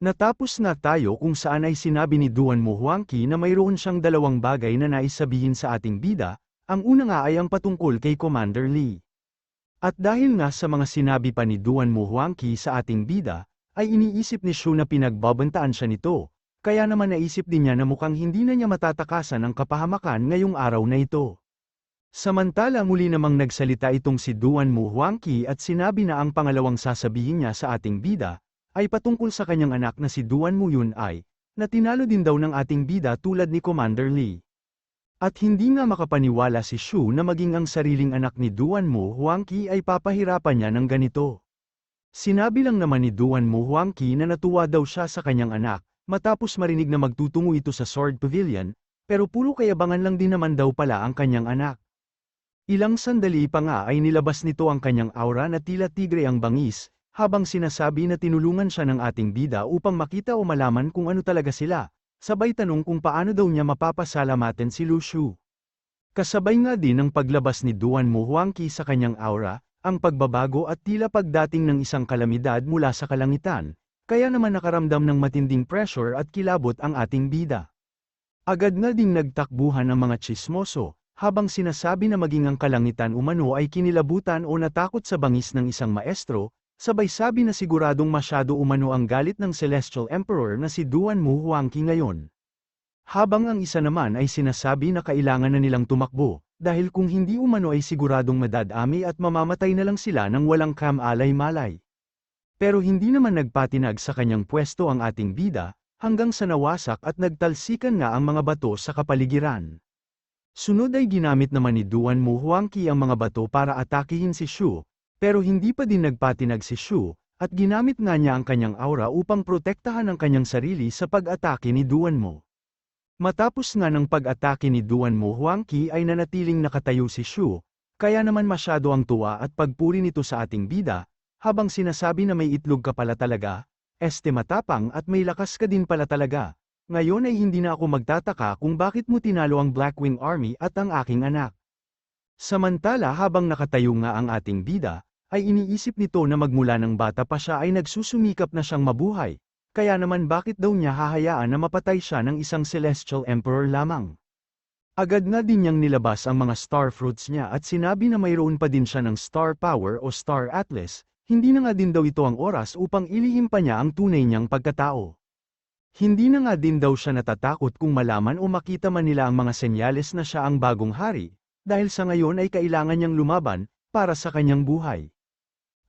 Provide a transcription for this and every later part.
Natapos na tayo kung saan ay sinabi ni Duan Mu Huangqi na mayroon siyang dalawang bagay na nais sabihin sa ating bida, ang una nga ay ang patungkol kay Commander Lee. At dahil nga sa mga sinabi pa ni Duan Mu Huangqi sa ating bida, ay iniisip ni Shu na pinagbabantaan siya nito, kaya naman naisip din niya na mukhang hindi na niya matatakasan ang kapahamakan ngayong araw na ito. Samantala muli namang nagsalita itong si Duan Mu Huangqi at sinabi na ang pangalawang sasabihin niya sa ating bida, ay patungkol sa kanyang anak na si Duan Mu Yun Ai, na tinalo din daw ng ating bida tulad ni Commander Lee. At hindi nga makapaniwala si Shu na maging ang sariling anak ni Duan Mu Huangqi ay papahirapan niya ng ganito. Sinabi lang naman ni Duan Mu Huangqi na natuwa daw siya sa kanyang anak, matapos marinig na magtutungo ito sa Sword Pavilion, pero puro kayabangan lang din naman daw pala ang kanyang anak. Ilang sandali pa nga ay nilabas nito ang kanyang aura na tila tigre ang bangis, habang sinasabi na tinulungan siya ng ating bida upang makita o malaman kung ano talaga sila, sabay tanong kung paano daw niya mapapasalamatan si Lu Shu. Kasabay nga din ang paglabas ni Duan Mu Huangqi sa kanyang aura, ang pagbabago at tila pagdating ng isang kalamidad mula sa kalangitan, kaya naman nakaramdam ng matinding pressure at kilabot ang ating bida. Agad na ding nagtakbuhan ang mga tsismoso, habang sinasabi na maging ang kalangitan umano ay kinilabutan o natakot sa bangis ng isang maestro, sabay sabi na siguradong masyado umano ang galit ng Celestial Emperor na si Duan Mu Huangqi ngayon. Habang ang isa naman ay sinasabi na kailangan na nilang tumakbo, dahil kung hindi umano ay siguradong madadami at mamamatay na lang sila ng walang kamalay-malay. Pero hindi naman nagpatinag sa kanyang pwesto ang ating bida, hanggang sa nawasak at nagtalsikan nga ang mga bato sa kapaligiran. Sunod ay ginamit naman ni Duan Mu Huangqi ang mga bato para atakihin si Shu, pero hindi pa din nagpatinag si Shu, at ginamit nga niya ang kanyang aura upang protektahan ang kanyang sarili sa pag-atake ni Duan Mu. Matapos nga ng pag-atake ni Duan Mu Huangqi ay nanatiling nakatayo si Shu, kaya naman masyado ang tuwa at pagpuri nito sa ating bida, habang sinasabi na may itlog ka pala talaga, matapang at may lakas ka din pala talaga. Ngayon ay hindi na ako magtataka kung bakit mo tinalo ang Blackwing Army at ang aking anak. Samantala habang nakatayo nga ang ating bida, ay iniisip nito na magmula ng bata pa siya ay nagsusumikap na siyang mabuhay, kaya naman bakit daw niya hahayaan na mapatay siya ng isang Celestial Emperor lamang. Agad na din niyang nilabas ang mga Star Fruits niya at sinabi na mayroon pa din siya ng Star Power o Star Atlas, hindi na nga din daw ito ang oras upang ilihim pa niya ang tunay niyang pagkatao. Hindi na nga din daw siya natatakot kung malaman o makita man nila ang mga senyales na siya ang bagong hari, dahil sa ngayon ay kailangan niyang lumaban, para sa kanyang buhay.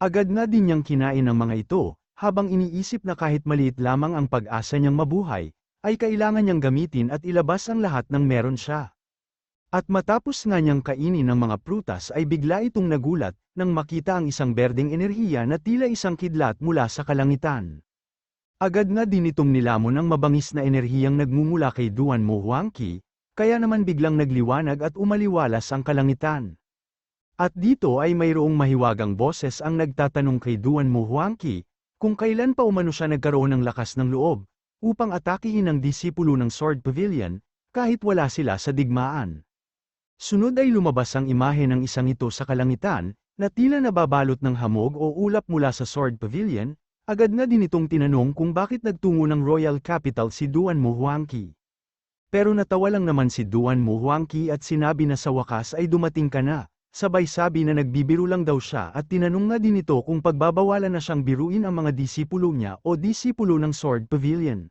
Agad na din niyang kinain ang mga ito, habang iniisip na kahit maliit lamang ang pag-asa niyang mabuhay, ay kailangan niyang gamitin at ilabas ang lahat ng meron siya. At matapos nga niyang kainin ang mga prutas ay bigla itong nagulat, nang makita ang isang berdeng enerhiya na tila isang kidlat mula sa kalangitan. Agad na din itong nilamon ang mabangis na enerhiyang nagmumula kay Duan Mu Huangqi, kaya naman biglang nagliwanag at umaliwalas ang kalangitan. At dito ay mayroong mahiwagang boses ang nagtatanong kay Duan Mu Huangqi, kung kailan pa umano siya nagkaroon ng lakas ng loob, upang atakihin ang disipulo ng Sword Pavilion, kahit wala sila sa digmaan. Sunod ay lumabas ang imahe ng isang ito sa kalangitan, na tila nababalot ng hamog o ulap mula sa Sword Pavilion, agad na din itong tinanong kung bakit nagtungo ng Royal Capital si Duan Mu Huangqi. Pero natawa lang naman si Duan Mu Huangqi at sinabi na sa wakas ay dumating ka na. Sabay sabi na nagbibiro lang daw siya at tinanong nga din ito kung pagbabawalan na siyang biruin ang mga disipulo niya o disipulo ng Sword Pavilion.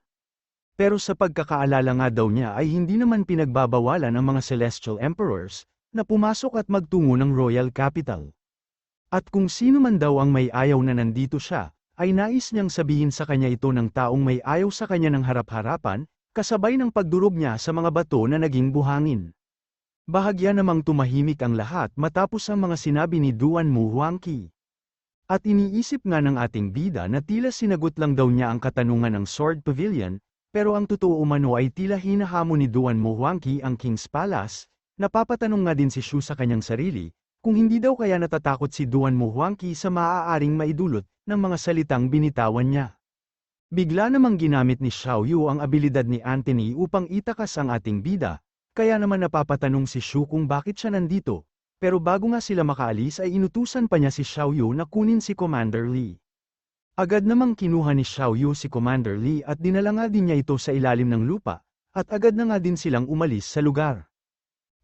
Pero sa pagkakaalala nga daw niya ay hindi naman pinagbabawalan ang mga Celestial Emperors, na pumasok at magtungo ng Royal Capital. At kung sino man daw ang may ayaw na nandito siya, ay nais niyang sabihin sa kanya ito ng taong may ayaw sa kanya ng harap-harapan, kasabay ng pagdurog niya sa mga bato na naging buhangin. Bahagya namang tumahimik ang lahat matapos ang mga sinabi ni Duan Mu Huangqi. At iniisip nga ng ating bida na tila sinagot lang daw niya ang katanungan ng Sword Pavilion, pero ang totoo umano ay tila hinahamon ni Duan Mu Huangqi ang King's Palace, napapatanong nga din si Shu sa kanyang sarili, kung hindi daw kaya natatakot si Duan Mu Huangqi sa maaaring maidulot ng mga salitang binitawan niya. Bigla namang ginamit ni Xiao Yu ang abilidad ni Anthony upang itakas ang ating bida, kaya naman napapatanong si Shu kung bakit siya nandito, pero bago nga sila makaalis ay inutusan pa niya si Xiao Yu na kunin si Commander Lee. Agad namang kinuha ni Xiao Yu si Commander Li at dinala nga din niya ito sa ilalim ng lupa, at agad na nga din silang umalis sa lugar.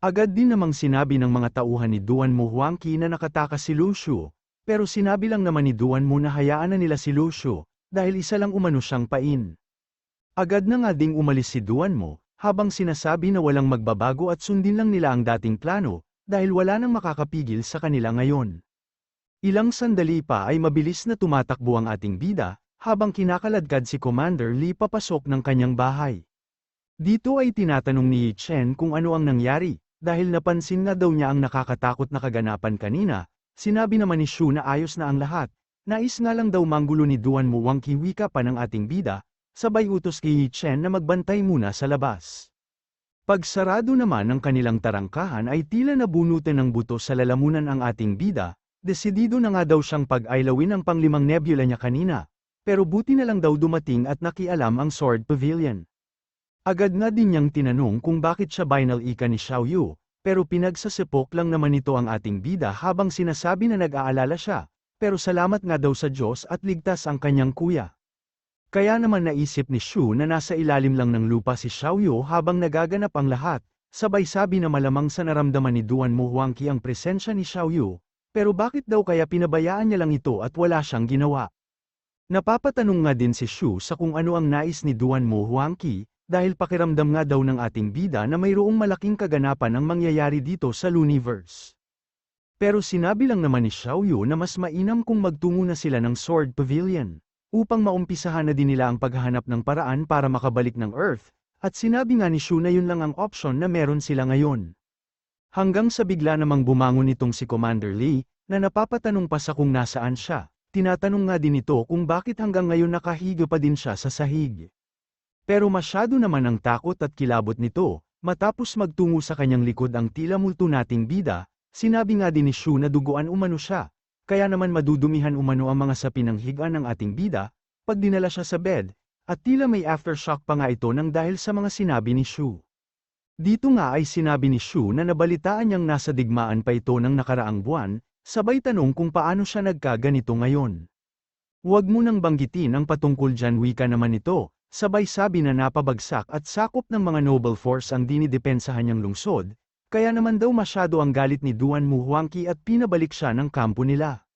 Agad din namang sinabi ng mga tauhan ni Duan Mu Huangqi na nakatakas si Lu Shu, pero sinabi lang naman ni Duan Mu na hayaan na nila si Lu Shu, dahil isa lang umano siyang pain. Agad na nga ding umalis si Duan Mu, habang sinasabi na walang magbabago at sundin lang nila ang dating plano, dahil wala nang makakapigil sa kanila ngayon. Ilang sandali pa ay mabilis na tumatakbo ang ating bida, habang kinakaladkad si Commander Li papasok ng kanyang bahay. Dito ay tinatanong ni Yi Chen kung ano ang nangyari, dahil napansin na daw niya ang nakakatakot na kaganapan kanina. Sinabi naman ni Shu na ayos na ang lahat, nais nga lang daw manggulo ni Duan Mu Huangqi wika pa ng ating bida, sabay utos kay Yi Chen na magbantay muna sa labas. Pagsarado naman ng kanilang tarangkahan ay tila nabunutan ng buto sa lalamunan ang ating bida, desidido na nga daw siyang pag-ailawin ang panglimang nebula niya kanina, pero buti na lang daw dumating at nakialam ang Sword Pavilion. Agad nga din niyang tinanong kung bakit siya binal ika ni Xiao Yu, pero pinagsasipok lang naman ito ang ating bida habang sinasabi na nag-aalala siya, pero salamat nga daw sa Diyos at ligtas ang kanyang kuya. Kaya naman naisip ni Shu na nasa ilalim lang ng lupa si Xiao Yu habang nagaganap ang lahat, sabay sabi na malamang sa naramdaman ni Duan Mu Huangqi ang presensya ni Xiao Yu, pero bakit daw kaya pinabayaan niya lang ito at wala siyang ginawa? Napapatanong nga din si Shu sa kung ano ang nais ni Duan Mu Huangqi, dahil pakiramdam nga daw ng ating bida na mayroong malaking kaganapan ang mangyayari dito sa Luniverse. Pero sinabi lang naman ni Xiao Yu na mas mainam kung magtungo na sila ng Sword Pavilion, upang maumpisahan na din nila ang paghahanap ng paraan para makabalik ng Earth, at sinabi nga ni Shu na yun lang ang option na meron sila ngayon. Hanggang sa bigla namang bumangon itong si Commander Li, na napapatanong pa sa kung nasaan siya, tinatanong nga din ito kung bakit hanggang ngayon nakahiga pa din siya sa sahig. Pero masyado naman ang takot at kilabot nito, matapos magtungo sa kanyang likod ang tila multo nating bida, sinabi nga din ni Shu na duguan umano siya, kaya naman madudumihan umano ang mga sapin ng higaan ng ating bida, pag dinala siya sa bed, at tila may aftershock pa nga ito nang dahil sa mga sinabi ni Shu. Dito nga ay sinabi ni Shu na nabalitaan niyang nasa digmaan pa ito ng nakaraang buwan, sabay tanong kung paano siya nagkaganito ngayon. Huwag mo nang banggitin ang patungkol dyan wika naman ito. Sabay sabi na napabagsak at sakop ng mga Noble Force ang dinidepensahan niyang lungsod, kaya naman daw masyado ang galit ni Duan Mu Huangqi at pinabalik siya ng kampo nila.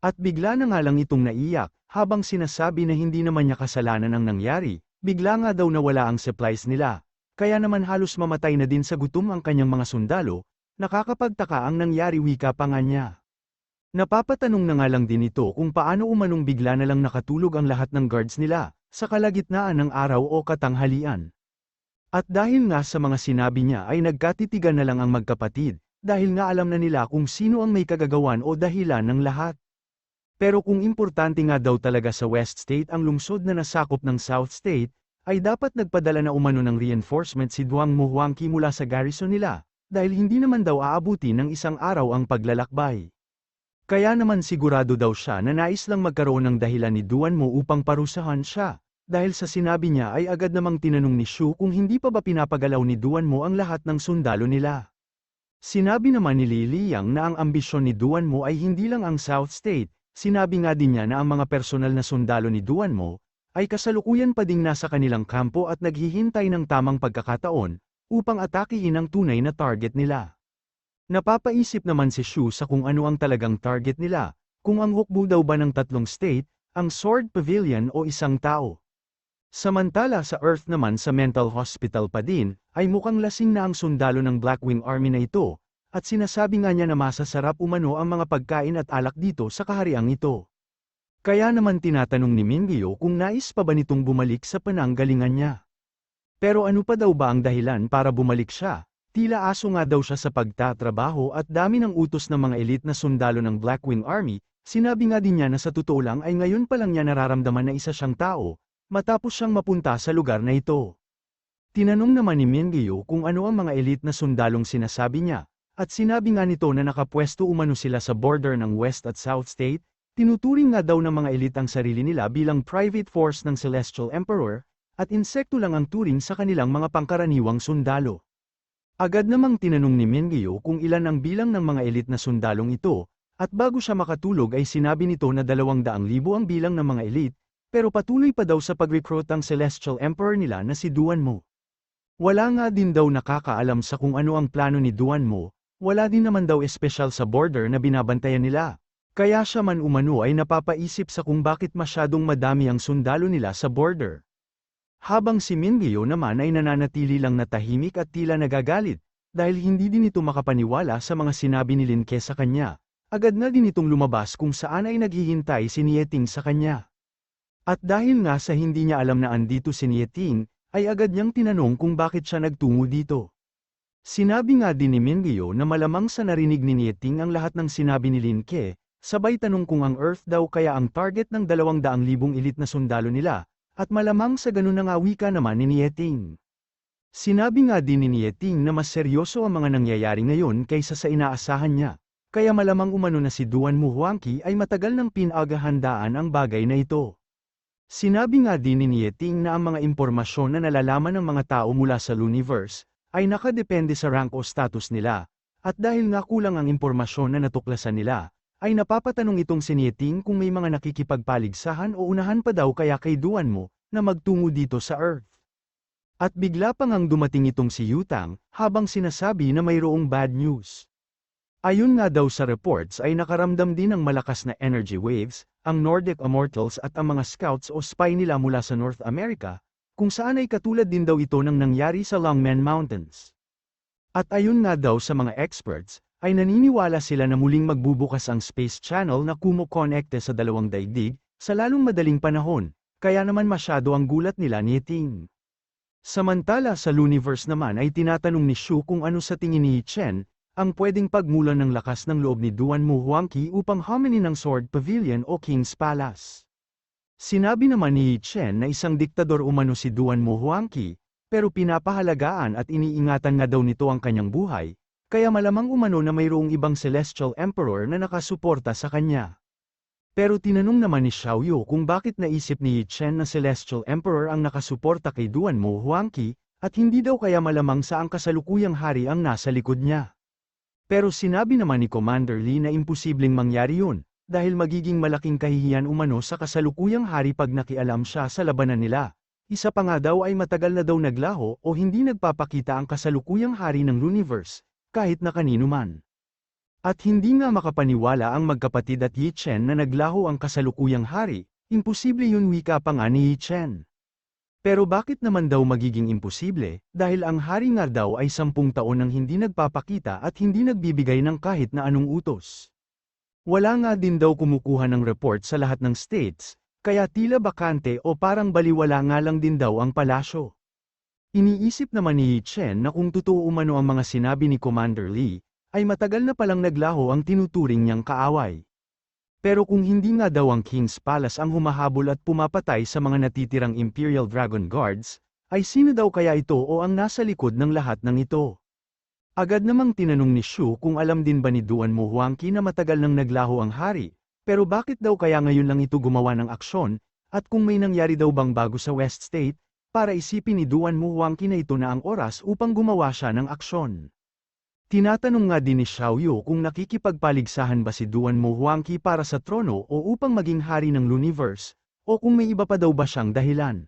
At bigla na nga lang itong naiyak, habang sinasabi na hindi naman niya kasalanan ang nangyari, bigla nga daw nawala ang supplies nila, kaya naman halos mamatay na din sa gutom ang kanyang mga sundalo, nakakapagtaka ang nangyari wika pa nga niya. Napapatanong na nga lang din ito kung paano umanong bigla na lang nakatulog ang lahat ng guards nila, sa kalagitnaan ng araw o katanghalian. At dahil nga sa mga sinabi niya ay nagkatitigan na lang ang magkapatid, dahil nga alam na nila kung sino ang may kagagawan o dahilan ng lahat. Pero kung importante nga daw talaga sa West State ang lungsod na nasakop ng South State, ay dapat nagpadala na umano ng reinforcement si Duan Mu Huangqi mula sa garrison nila, dahil hindi naman daw aabuti ng isang araw ang paglalakbay. Kaya naman sigurado daw siya na nais lang magkaroon ng dahilan ni Duan Mu upang parusahan siya, dahil sa sinabi niya ay agad namang tinanong ni Shu kung hindi pa ba pinapagalaw ni Duan Mu ang lahat ng sundalo nila. Sinabi naman ni Li Liyang na ang ambisyon ni Duan Mu ay hindi lang ang South State, sinabi nga din niya na ang mga personal na sundalo ni Duan Mu ay kasalukuyan pa ding nasa kanilang kampo at naghihintay ng tamang pagkakataon upang atakihin ang tunay na target nila. Napapaisip naman si Shu sa kung ano ang talagang target nila, kung ang hukbo daw ba ng tatlong state, ang Sword Pavilion o isang tao. Samantala sa Earth naman sa mental hospital pa din, ay mukhang lasing na ang sundalo ng Blackwing Army na ito, at sinasabi nga niya na masasarap umano ang mga pagkain at alak dito sa kahariang ito. Kaya naman tinatanong ni Mingyeo kung nais pa ba nitong bumalik sa pananggalingan niya. Pero ano pa daw ba ang dahilan para bumalik siya? Tila aso nga daw siya sa pagtatrabaho at dami ng utos ng mga elite na sundalo ng Blackwing Army, sinabi nga din niya na sa totoo lang ay ngayon pa lang niya nararamdaman na isa siyang tao, matapos siyang mapunta sa lugar na ito. Tinanong naman ni Mingyeo kung ano ang mga elite na sundalong sinasabi niya, at sinabi nga nito na nakapwesto umano sila sa border ng West at South State, tinuturing nga daw ng mga elite ang sarili nila bilang private force ng Celestial Emperor, at insekto lang ang turing sa kanilang mga pangkaraniwang sundalo. Agad namang tinanong ni Mingyeo kung ilan ang bilang ng mga elite na sundalong ito, At bago siya makatulog ay sinabi nito na 200,000 ang bilang ng mga elite, pero patuloy pa daw sa pag-recruit ang Celestial Emperor nila na si Duanmo. Wala nga din daw nakakaalam sa kung ano ang plano ni Duanmo, wala din naman daw espesyal sa border na binabantayan nila. Kaya siya man umano ay napapaisip sa kung bakit masyadong madami ang sundalo nila sa border. Habang si Mingyo naman ay nananatili lang na tahimik at tila nagagalit, dahil hindi din ito makapaniwala sa mga sinabi ni Lin Ke sa kanya. Agad na din itong lumabas kung saan ay naghihintay si Nieting sa kanya. At dahil nga sa hindi niya alam na andito si Nieting, ay agad niyang tinanong kung bakit siya nagtungo dito. Sinabi nga din ni Mingyo na malamang sa narinig ni Nieting ang lahat ng sinabi ni Lin Ke, sabay tanong kung ang Earth daw kaya ang target ng 200,000 elite na sundalo nila. At malamang sa ganun na nga wika naman ni Nieting. Sinabi nga din ni Nieting na mas seryoso ang mga nangyayari ngayon kaysa sa inaasahan niya, kaya malamang umano na si Duanmo Huangqi ay matagal nang pinaghahandaan ang bagay na ito. Sinabi nga din ni Nieting na ang mga impormasyon na nalalaman ng mga tao mula sa Luniverse ay nakadepende sa rank o status nila, at dahil nga kulang ang impormasyon na natuklasan nila, ay napapatanong itong si Nieting kung may mga nakikipagpaligsahan o unahan pa daw kaya kay Duanmo na magtungo dito sa Earth. At bigla pa ngang dumating itong si Yutang habang sinasabi na mayroong bad news. Ayon nga daw sa reports ay nakaramdam din ng malakas na energy waves, ang Nordic Immortals at ang mga scouts o spy nila mula sa North America, kung saan ay katulad din daw ito ng nangyari sa Longmen Mountains. At ayon nga daw sa mga experts, ay naniniwala sila na muling magbubukas ang space channel na kumokonekte sa dalawang daigdig, sa lalong madaling panahon, kaya naman masyado ang gulat nila ni Ting. Samantala sa Luniverse naman ay tinatanong ni Shu kung ano sa tingin ni Chen, ang pwedeng pagmulan ng lakas ng loob ni Duanmo Huangqi upang haminin ng Sword Pavilion o King's Palace. Sinabi naman ni Chen na isang diktador umano si Duanmo Huangqi, pero pinapahalagaan at iniingatan nga daw nito ang kanyang buhay. Kaya malamang umano na mayroong ibang Celestial Emperor na nakasuporta sa kanya. Pero tinanong naman ni Xiaoyu kung bakit naisip ni Yi Chen na Celestial Emperor ang nakasuporta kay Duanmo Huangqi, at hindi daw kaya malamang sa ang kasalukuyang hari ang nasa likod niya. Pero sinabi naman ni Commander Lee na imposibleng mangyari yun, dahil magiging malaking kahihiyan umano sa kasalukuyang hari pag nakialam siya sa labanan nila. Isa pa nga daw ay matagal na daw naglaho o hindi nagpapakita ang kasalukuyang hari ng Luniverse, kahit na kanino man. At hindi nga makapaniwala ang magkapatid at Yi Chen na naglaho ang kasalukuyang hari, imposible yun wika pa nga ni Yi Chen. Pero bakit naman daw magiging imposible, dahil ang hari nga daw ay 10 taon nang hindi nagpapakita at hindi nagbibigay ng kahit na anong utos. Wala nga din daw kumukuha ng report sa lahat ng states, kaya tila bakante o parang baliwala nga lang din daw ang palasyo. Iniisip naman ni Yi Chen na kung totoo umano ang mga sinabi ni Commander Lee, ay matagal na palang naglaho ang tinuturing niyang kaaway. Pero kung hindi nga daw ang King's Palace ang humahabol at pumapatay sa mga natitirang Imperial Dragon Guards, ay sino daw kaya ito o ang nasa likod ng lahat ng ito? Agad namang tinanong ni Shu kung alam din ba ni Duanmo Huangqi na matagal nang naglaho ang hari, pero bakit daw kaya ngayon lang ito gumawa ng aksyon, at kung may nangyari daw bang bago sa West State, para isipin ni Duanmo Huangqi na ito na ang oras upang gumawa siya ng aksyon. Tinatanong nga din ni Xiaoyu kung nakikipagpaligsahan ba si Duanmo Huangqi para sa trono o upang maging hari ng Luniverse, o kung may iba pa daw ba siyang dahilan.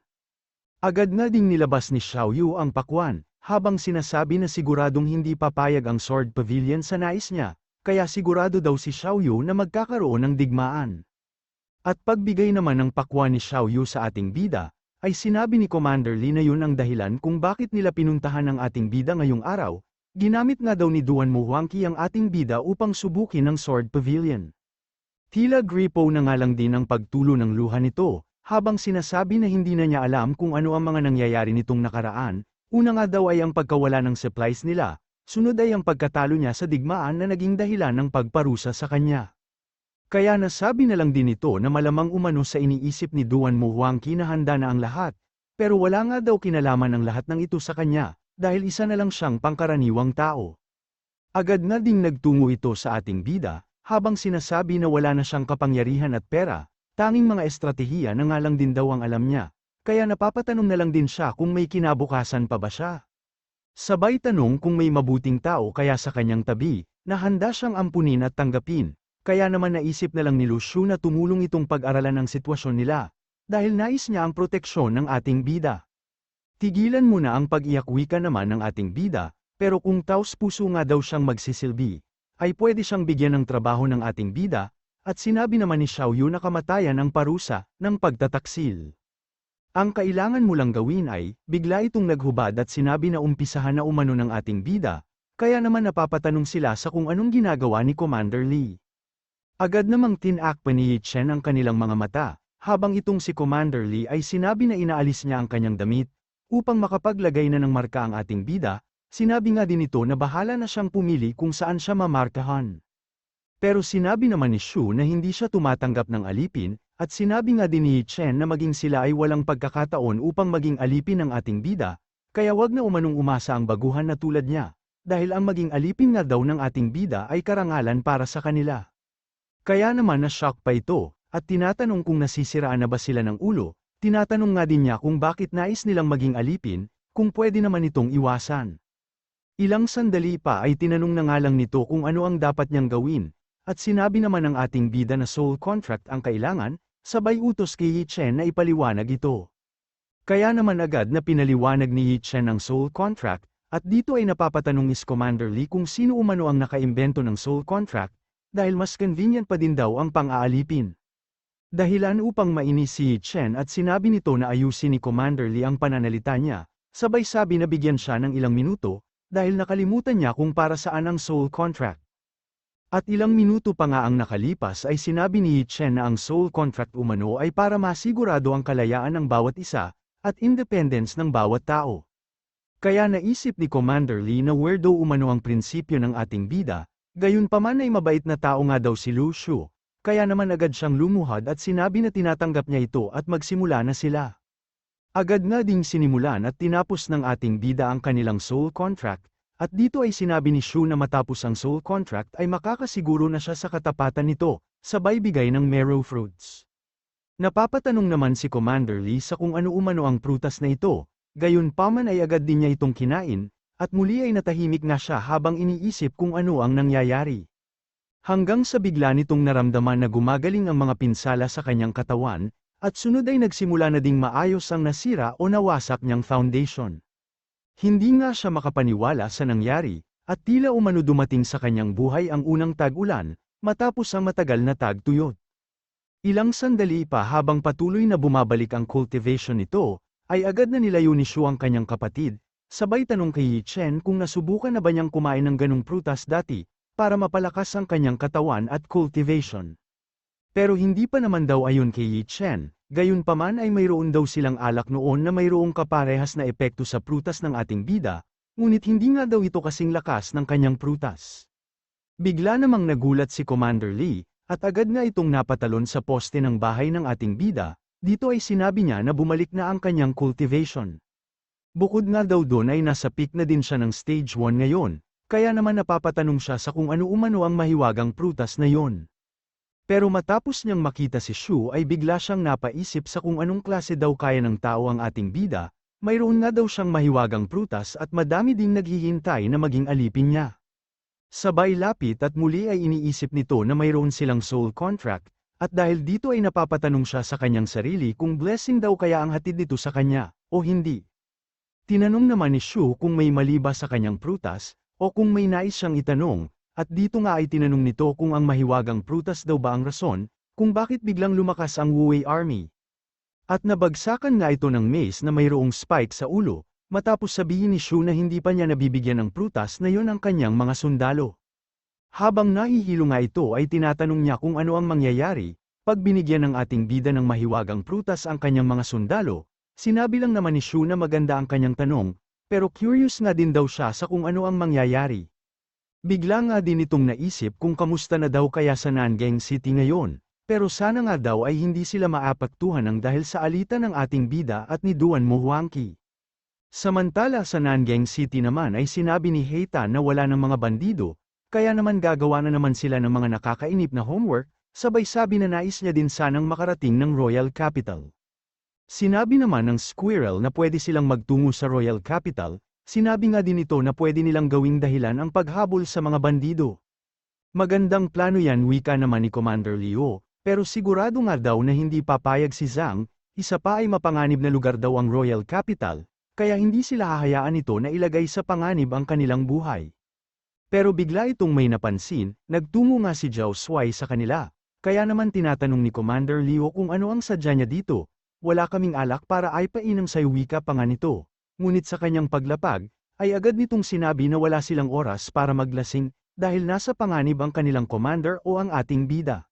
Agad nga ding nilabas ni Xiaoyu ang pakwan, habang sinasabi na siguradong hindi papayag ang Sword Pavilion sa nais niya, kaya sigurado daw si Xiaoyu na magkakaroon ng digmaan. At pagbigay naman ng pakwan ni Xiaoyu sa ating bida, ay sinabi ni Commander Lee na yun ang dahilan kung bakit nila pinuntahan ang ating bida ngayong araw, ginamit nga daw ni Duanmo Huangqi ang ating bida upang subukin ang Sword Pavilion. Tila gripo na nga lang din ang pagtulo ng luha nito, habang sinasabi na hindi na niya alam kung ano ang mga nangyayari nitong nakaraan, una nga daw ay ang pagkawala ng supplies nila, sunod ay ang pagkatalo niya sa digmaan na naging dahilan ng pagparusa sa kanya. Kaya nasabi na lang din ito na malamang umano sa iniisip ni Duanmo Huangqi na handa na ang lahat, pero wala nga daw kinalaman ang lahat ng ito sa kanya, dahil isa na lang siyang pangkaraniwang tao. Agad na ding nagtungo ito sa ating bida, habang sinasabi na wala na siyang kapangyarihan at pera, tanging mga estratehiya na nga lang din daw ang alam niya, kaya napapatanong na lang din siya kung may kinabukasan pa ba siya. Sabay tanong kung may mabuting tao kaya sa kanyang tabi, na handa siyang ampunin at tanggapin, Kaya naman naisip na lang ni Lucio na tumulong itong pag-aralan ang sitwasyon nila, dahil nais niya ang proteksyon ng ating bida. Tigilan mo na ang pag-iyak, wika naman ng ating bida, pero kung taos-puso nga daw siyang magsisilbi, ay pwede siyang bigyan ng trabaho ng ating bida, at sinabi naman ni Xiaoyu na kamatayan ang parusa ng pagtataksil. Ang kailangan mo lang gawin ay, bigla itong naghubad at sinabi na umpisahan na umano ng ating bida, kaya naman napapatanong sila sa kung anong ginagawa ni Commander Lee. Agad namang tinakpan ni Yi Chen ang kanilang mga mata, habang itong si Commander Lee ay sinabi na inaalis niya ang kanyang damit, upang makapaglagay na ng marka ang ating bida. Sinabi nga din ito na bahala na siyang pumili kung saan siya mamarkahan. Pero sinabi naman ni Shu na hindi siya tumatanggap ng alipin, at sinabi nga din ni Yi Chen na maging sila ay walang pagkakataon upang maging alipin ng ating bida, kaya wag na umanong umasa ang baguhan na tulad niya, dahil ang maging alipin nga daw ng ating bida ay karangalan para sa kanila. Kaya naman na-shock pa ito, at tinatanong kung nasisiraan na ba sila ng ulo. Tinatanong nga din niya kung bakit nais nilang maging alipin, kung pwede naman itong iwasan. Ilang sandali pa ay tinanong na nga lang nito kung ano ang dapat niyang gawin, at sinabi naman ng ating bida na soul contract ang kailangan, sabay utos kay Yi Chen na ipaliwanag ito. Kaya naman agad na pinaliwanag ni Yi Chen ang soul contract, at dito ay napapatanong ni Commander Lee kung sino umano ang nakaimbento ng soul contract, dahil mas convenient pa din daw ang pang-aalipin. Dahilan upang mainis si Yi Chen at sinabi nito na ayusin ni Commander Lee ang pananalita niya, sabay sabi na bigyan siya ng ilang minuto, dahil nakalimutan niya kung para saan ang soul contract. At ilang minuto pa nga ang nakalipas ay sinabi ni Yi Chen na ang soul contract umano ay para masigurado ang kalayaan ng bawat isa, at independence ng bawat tao. Kaya naisip ni Commander Lee na weirdo umano ang prinsipyo ng ating bida, gayunpaman ay mabait na tao nga daw si Lu Shu. Kaya naman agad siyang lumuhad at sinabi na tinatanggap niya ito at magsimula na sila. Agad nga ding sinimulan at tinapos ng ating bida ang kanilang soul contract, at dito ay sinabi ni Shu na matapos ang soul contract ay makakasiguro na siya sa katapatan nito, sabay bigay ng marrow fruits. Napapatanong naman si Commander Lee sa kung ano umano ang prutas na ito, gayunpaman ay agad din niya itong kinain, at muli ay natahimik na siya habang iniisip kung ano ang nangyayari. Hanggang sa bigla nitong naramdaman na gumagaling ang mga pinsala sa kanyang katawan, at sunod ay nagsimula na ding maayos ang nasira o nawasak niyang foundation. Hindi nga siya makapaniwala sa nangyari, at tila umano dumating sa kanyang buhay ang unang tag-ulan, matapos ang matagal na tag-tuyot. Ilang sandali pa habang patuloy na bumabalik ang cultivation nito, ay agad na nilayo ni Shu ang kanyang kapatid, sabay tanong kay Yi Chen kung nasubukan na ba niyang kumain ng ganong prutas dati, para mapalakas ang kanyang katawan at cultivation. Pero hindi pa naman daw ayon kay Yi Chen, gayunpaman ay mayroon daw silang alak noon na mayroong kaparehas na epekto sa prutas ng ating bida, ngunit hindi nga daw ito kasing lakas ng kanyang prutas. Bigla namang nagulat si Commander Lee, at agad nga itong napatalon sa poste ng bahay ng ating bida. Dito ay sinabi niya na bumalik na ang kanyang cultivation. Bukod nga daw doon ay nasa peak na din siya ng stage 1 ngayon. Kaya naman napapatanong siya sa kung ano umano ang mahiwagang prutas na yon. Pero matapos niyang makita si Shu ay bigla siyang napaisip sa kung anong klase daw kaya ng tao ang ating bida, mayroon nga daw siyang mahiwagang prutas at madami ding naghihintay na maging alipin niya. Sabay lapit at muli ay iniisip nito na mayroon silang soul contract, at dahil dito ay napapatanong siya sa kanyang sarili kung blessing daw kaya ang hatid nito sa kanya, o hindi. Tinanong naman ni Shu kung may mali ba sa kanyang prutas, o kung may nais siyang itanong, at dito nga ay tinanong nito kung ang mahiwagang prutas daw ba ang rason, kung bakit biglang lumakas ang Wu Wei Army. At nabagsakan nga ito ng mace na mayroong spike sa ulo, matapos sabihin ni Shu na hindi pa niya nabibigyan ng prutas na yon ang kanyang mga sundalo. Habang nahihilo nga ito ay tinatanong niya kung ano ang mangyayari, pag binigyan ng ating bida ng mahiwagang prutas ang kanyang mga sundalo. Sinabi lang naman ni Shu na maganda ang kanyang tanong, pero curious nga din daw siya sa kung ano ang mangyayari. Bigla nga din itong naisip kung kamusta na daw kaya sa Nangang City ngayon, pero sana nga daw ay hindi sila maapektuhan ng dahil sa alitan ng ating bida at ni Duan Mo Huangqi. Samantala sa Nangang City naman ay sinabi ni Heita na wala ng mga bandido, kaya naman gagawa na naman sila ng mga nakakainip na homework, sabay sabi na nais niya din sanang makarating ng Royal Capital. Sinabi naman ng Squirrel na pwede silang magtungo sa Royal Capital, sinabi nga din ito na pwede nilang gawing dahilan ang paghabol sa mga bandido. Magandang plano yan, wika naman ni Commander Liu, pero sigurado nga daw na hindi papayag si Zhang, isa pa ay mapanganib na lugar daw ang Royal Capital, kaya hindi sila hahayaan ito na ilagay sa panganib ang kanilang buhay. Pero bigla itong may napansin, nagtungo nga si Zhao Shuai sa kanila, kaya naman tinatanong ni Commander Liu kung ano ang sadya niya dito. Wala kaming alak para ay painom sa'yo, wika pa nga nito. Ngunit sa kanyang paglapag, ay agad nitong sinabi na wala silang oras para maglasing, dahil nasa panganib ang kanilang commander o ang ating bida.